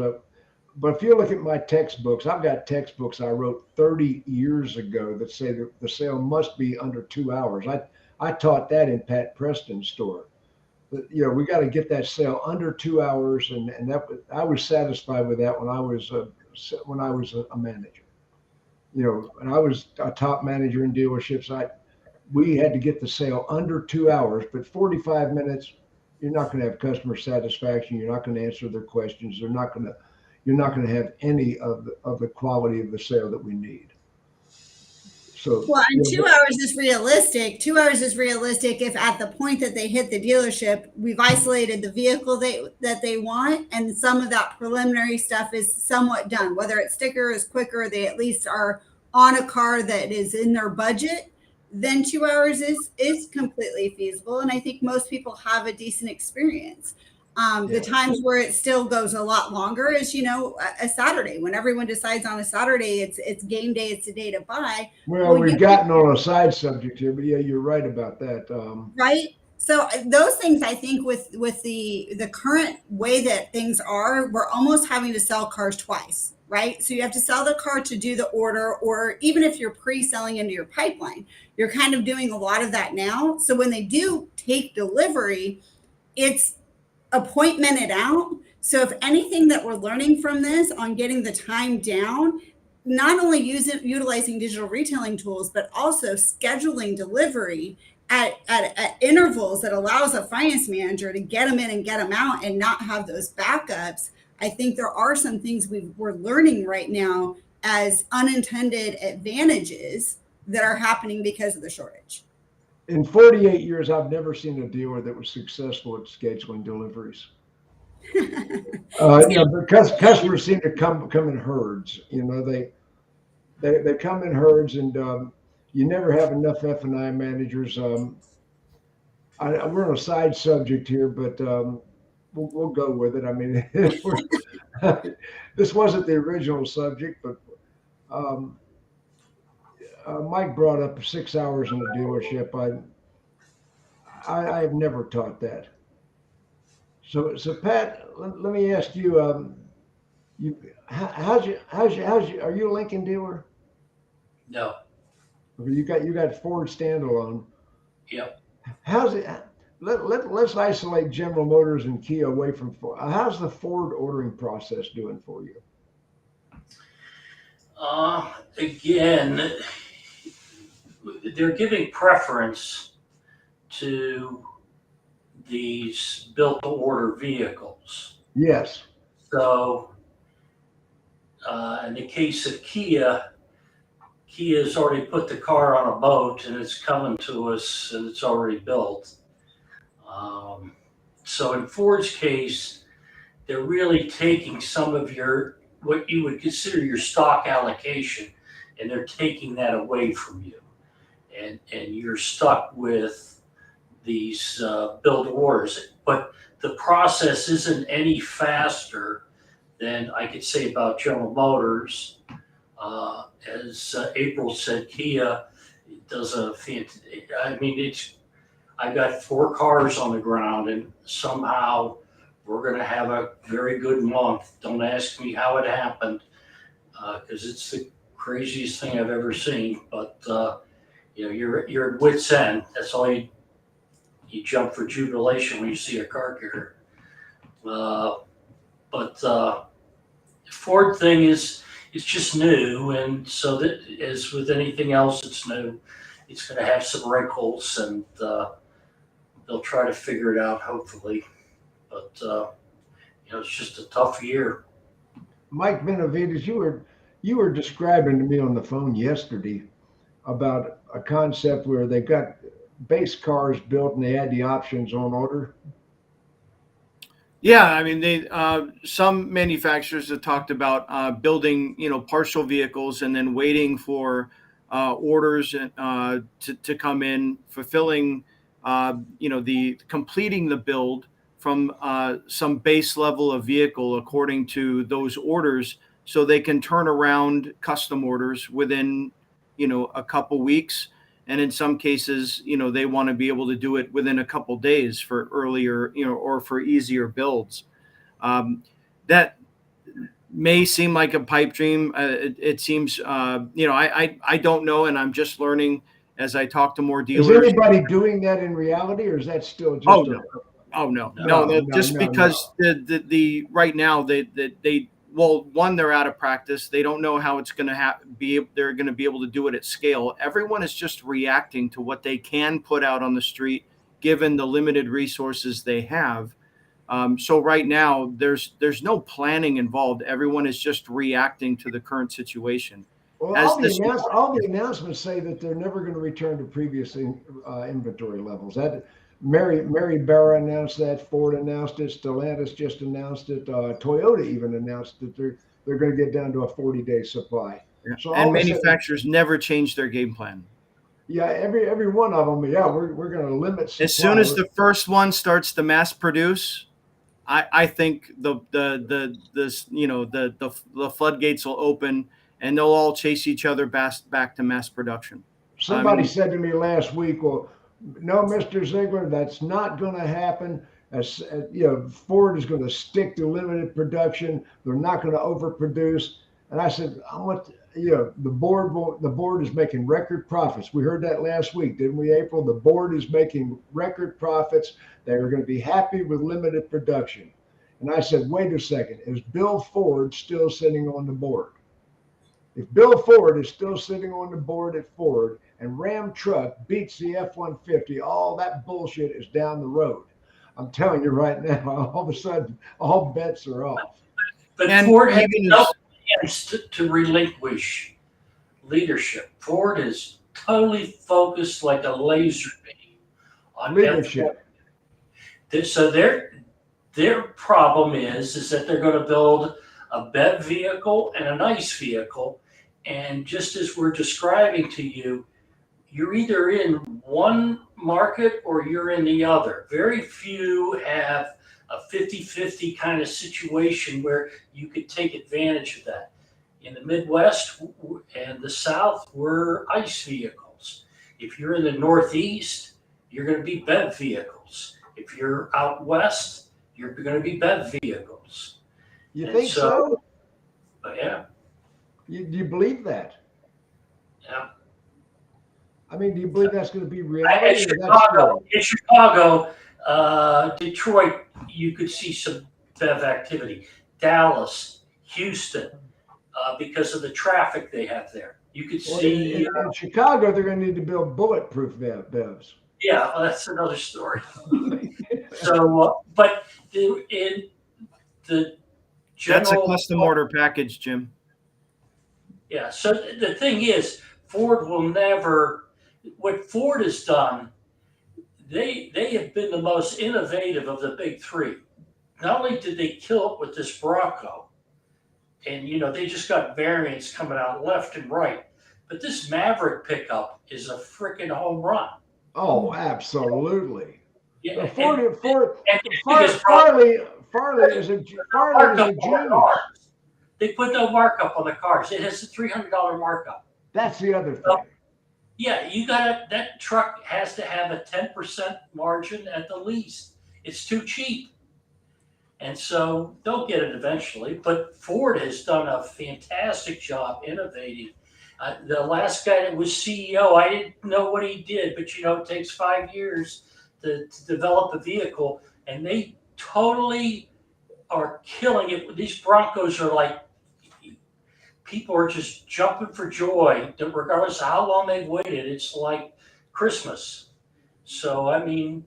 But if you look at my textbooks, I've got textbooks I wrote 30 years ago that say that the sale must be under 2 hours. I taught that in Pat Preston's store. But, we got to get that sale under 2 hours, and that I was satisfied with that when I was a manager. When I was a top manager in dealerships, we had to get the sale under 2 hours, but 45 minutes, you're not going to have customer satisfaction. You're not going to answer their questions. You're not going to have any of the quality of the sale that we need. So, well, and 2 hours is realistic. 2 hours is realistic if at the point that they hit the dealership, we've isolated the vehicle that they want, and some of that preliminary stuff is somewhat done. Whether it's sticker is quicker, they at least are on a car that is in their budget. Then 2 hours is completely feasible. And I think most people have a decent experience. The times where it still goes a lot longer is, a Saturday. When everyone decides on a Saturday, it's game day, it's a day to buy. Well, we've gotten on a side subject here, but yeah, you're right about that. Right. So those things, I think with the current way that things are, we're almost having to sell cars twice. Right. So you have to sell the car to do the order, or even if you're pre-selling into your pipeline, you're kind of doing a lot of that now. So when they do take delivery, it's appointmented out. So if anything that we're learning from this on getting the time down, not only utilizing digital retailing tools, but also scheduling delivery at intervals that allows a finance manager to get them in and get them out and not have those backups. I think there are some things we're learning right now as unintended advantages that are happening because of the shortage. In 48 years, I've never seen a dealer that was successful at scheduling deliveries. Because customers seem to come in herds. They come in herds, and you never have enough F&I managers. We're on a side subject here, but we'll go with it. I mean, this wasn't the original subject, but Mike brought up 6 hours in the dealership. I've never taught that. So Pat, let me ask you, are you a Lincoln dealer? No. You got Ford standalone. Yep. How's it? Let's isolate General Motors and Kia away from Ford. How's the Ford ordering process doing for you? Again, they're giving preference to these built-to-order vehicles. Yes. So, in the case of Kia's already put the car on a boat and it's coming to us and it's already built. So in Ford's case, they're really taking some of what you would consider your stock allocation, and they're taking that away from you. And you're stuck with these build orders. But the process isn't any faster than I could say about General Motors. As April said, Kia does I've got 4 cars on the ground, and somehow we're going to have a very good month. Don't ask me how it happened, because it's the craziest thing I've ever seen. But you're at wit's end. That's all you jump for jubilation when you see a car carrier. But Ford thing it's just new, and so that as with anything else that's new, it's going to have some wrinkles, and they'll try to figure it out, hopefully. But it's just a tough year. Mike Benavides, you were describing to me on the phone yesterday about a concept where they got base cars built and they had the options on order. Yeah, I mean, some manufacturers have talked about building, partial vehicles and then waiting for orders to come in, fulfilling, completing the build from some base level of vehicle according to those orders, so they can turn around custom orders within, a couple weeks. And in some cases, they want to be able to do it within a couple days for earlier, or for easier builds. That may seem like a pipe dream. It seems, I don't know, and I'm just learning as I talk to more dealers. Is anybody doing that in reality, or is that still just? No. Just because the right now they're out of practice. They don't know how it's going to they're going to be able to do it at scale. Everyone is just reacting to what they can put out on the street, given the limited resources they have. So right now, there's no planning involved. Everyone is just reacting to the current situation. Well, all the announcements say that they're never going to return to previous inventory levels. That Mary Barra announced that. Ford announced it. Stellantis just announced it. Toyota even announced that they're going to get down to a 40-day supply. Yeah. So and manufacturers never change their game plan. Yeah, every one of them. Yeah, we're going to limit supply. As soon as the first one starts to mass produce, I think the floodgates will open, and they'll all chase each other back to mass production. Somebody said to me last week, well, no, Mr. Ziegler, that's not going to happen. Ford is going to stick to limited production. They're not going to overproduce. And I said, the board is making record profits. We heard that last week, didn't we, April? The board is making record profits. They're going to be happy with limited production. And I said, wait a second, is Bill Ford still sitting on the board? If Bill Ford is still sitting on the board at Ford and Ram truck beats the F-150, all that bullshit is down the road. I'm telling you right now, all of a sudden, all bets are off. But Ford has no plans to relinquish leadership. Ford is totally focused like a laser beam on leadership. So their problem is that they're going to build a BEV vehicle and an ICE vehicle. And just as we're describing to you, you're either in one market or you're in the other. Very few have a 50-50 kind of situation where you could take advantage of that. In the Midwest and the South, we're ICE vehicles. If you're in the Northeast, you're going to be BEV vehicles. If you're out west, you're going to be BEV vehicles. You And think so? Yeah. Do you believe that? Yeah. I mean, do you believe that's going to be reality? In Chicago, Detroit, you could see some BEV activity. Dallas, Houston, because of the traffic they have there. You could see. In Chicago, they're going to need to build bulletproof BEVs. Yeah, well, that's another story. So, but in the general. That's a custom order package, Jim. Yeah, so the thing is, Ford will never. What Ford has done, they have been the most innovative of the big three. Not only did they kill it with this Bronco, and they just got variants coming out left and right, but this Maverick pickup is a freaking home run. Oh, absolutely. Yeah, Farley is a genius. They put no markup on the cars. It has a $300 markup. That's the other thing. So, yeah, that truck has to have a 10% margin at the least. It's too cheap. And so they'll get it eventually. But Ford has done a fantastic job innovating. The last guy that was CEO, I didn't know what he did, but it takes 5 years to develop a vehicle, and they totally are killing it. These Broncos are like, people are just jumping for joy, that regardless of how long they've waited. It's like Christmas. So, I mean,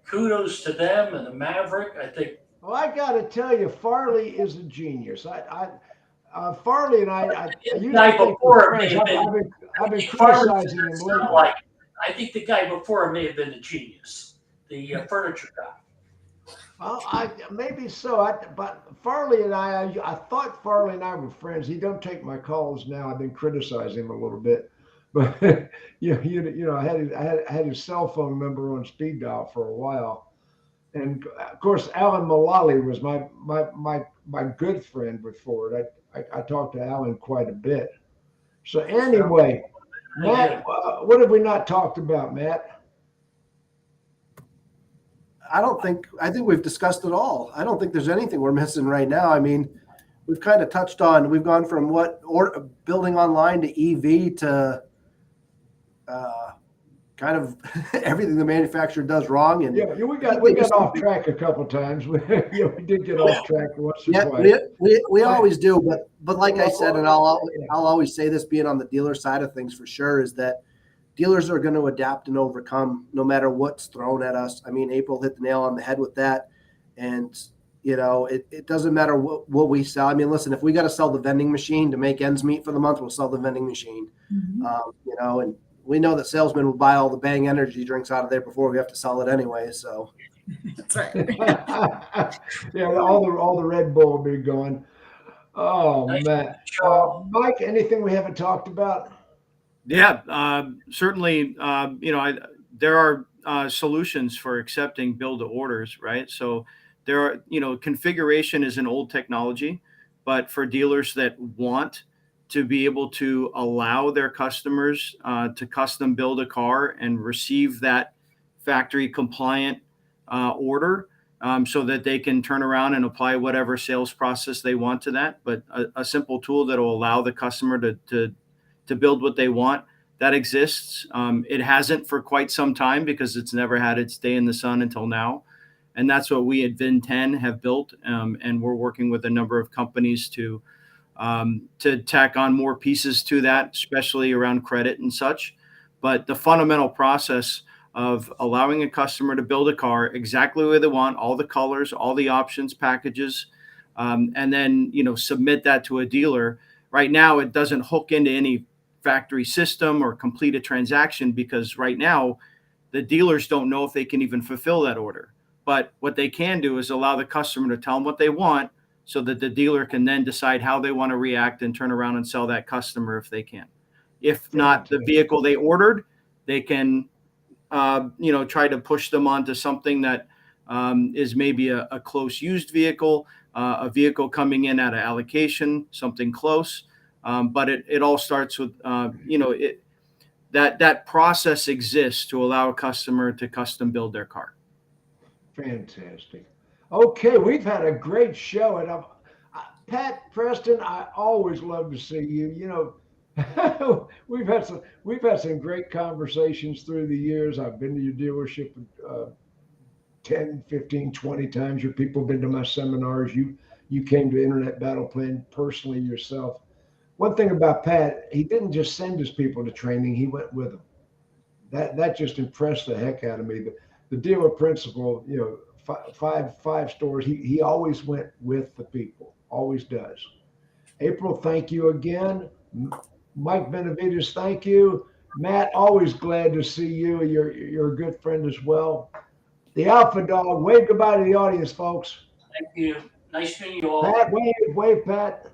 kudos to them and the Maverick. I think. Well, I got to tell you, Farley is a genius. Farley and I used to think we're friends. I've been criticizing him lately. I think the guy before him may have been a genius, the furniture guy. Well, maybe so. But Farley and I thought Farley and I were friends. He don't take my calls now. I've been criticizing him a little bit, but I had his cell phone number on speed dial for a while, and of course Alan Mullally was my good friend with Ford. I talked to Alan quite a bit. So anyway, Matt, what have we not talked about, Matt? I think we've discussed it all. I don't think there's anything we're missing right now. I mean, we've kind of touched on, we've gone from building online to EV to kind of everything the manufacturer does wrong. And we got off track a couple times. We did get off track once or twice. We always do. But like I said, and I'll always say this, being on the dealer side of things for sure, is that dealers are going to adapt and overcome no matter what's thrown at us. I mean, April hit the nail on the head with that. And, it doesn't matter what we sell. I mean, listen, if we got to sell the vending machine to make ends meet for the month, we'll sell the vending machine. Mm-hmm. And we know that salesmen will buy all the Bang energy drinks out of there before we have to sell it anyway. So that's right. Yeah, all the Red Bull will be going. Oh, man. Mike, anything we haven't talked about? Yeah, certainly. There are solutions for accepting build to orders, right? So there are, configuration is an old technology, but for dealers that want to be able to allow their customers to custom build a car and receive that factory compliant order, so that they can turn around and apply whatever sales process they want to that. But a simple tool that will allow the customer to build what they want, that exists. It hasn't for quite some time because it's never had its day in the sun until now. And that's what we at Vin10 have built. And we're working with a number of companies to tack on more pieces to that, especially around credit and such. But the fundamental process of allowing a customer to build a car exactly the way they want, all the colors, all the options, packages, and then, submit that to a dealer. Right now, it doesn't hook into any factory system or complete a transaction because right now the dealers don't know if they can even fulfill that order. But what they can do is allow the customer to tell them what they want so that the dealer can then decide how they want to react and turn around and sell that customer if they can. If not the vehicle they ordered, they can, try to push them onto something that is maybe a close used vehicle, a vehicle coming in at an allocation, something close. But it all starts with, that process exists to allow a customer to custom build their car. Fantastic. Okay, we've had a great show, and Pat Preston, I always love to see you. You know, we've had some great conversations through the years. I've been to your dealership 10, 15, 20 times. Your people have been to my seminars. You came to Internet Battle Plan personally yourself. One thing about Pat, he didn't just send his people to training, he went with them. That just impressed the heck out of me. The dealer principal, you know, five stores, he always went with the people, always does. April, thank you again. Mike Benavides, thank you. Matt, always glad to see you. You're a good friend as well. The Alpha Dawg, wave goodbye to the audience, folks. Thank you. Nice meeting you all. Pat, wave, Pat.